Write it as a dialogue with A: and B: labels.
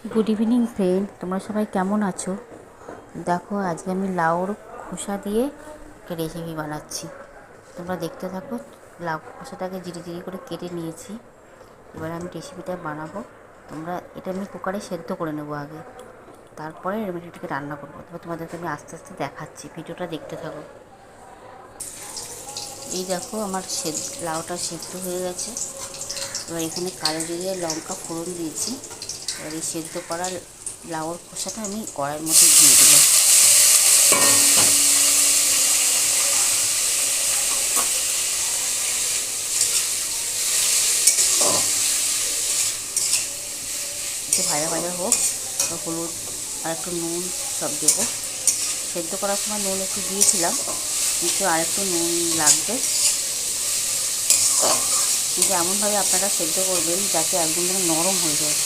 A: Good evening friend, তোমরা সবাই কেমন আছো? দেখো, আজকে আমি লাউর খোসা দিয়ে একটা রেসিপি বানাচ্ছি। তোমরা দেখতে থাকো। লাউ খোসাটাকে জিরি জিরি করে কেটে নিয়েছি। এবার আমি রেসিপিটা বানাবো। এটা আমি কুকারে সেদ্ধ করে নেবো আগে, তারপরে রেসিপিটাকে রান্না করবো। তবে তোমাদেরকে আমি আস্তে আস্তে দেখাচ্ছি, ভিডিওটা দেখতে থাকো। এই দেখো, আমার লাউটা সেদ্ধ হয়ে গেছে। এবার এখানে কালো জিরে লঙ্কা ফোড়ন দিয়েছি। এবার এই সেদ্ধ করা লাউর খোসাটা আমি কড়াইয়ের মধ্যে দিয়ে দিলাম। একটু ভাজা ভাজা হোক, হলুদ আর একটু নুন সব দেবো। সেদ্ধ করার সময় নুন একটু দিয়েছিলাম, কিন্তু আর একটু নুন লাগবে। কিন্তু এমনভাবে আপনারা সেদ্ধ করবেন যাতে একদম যেন নরম হয়ে যায়।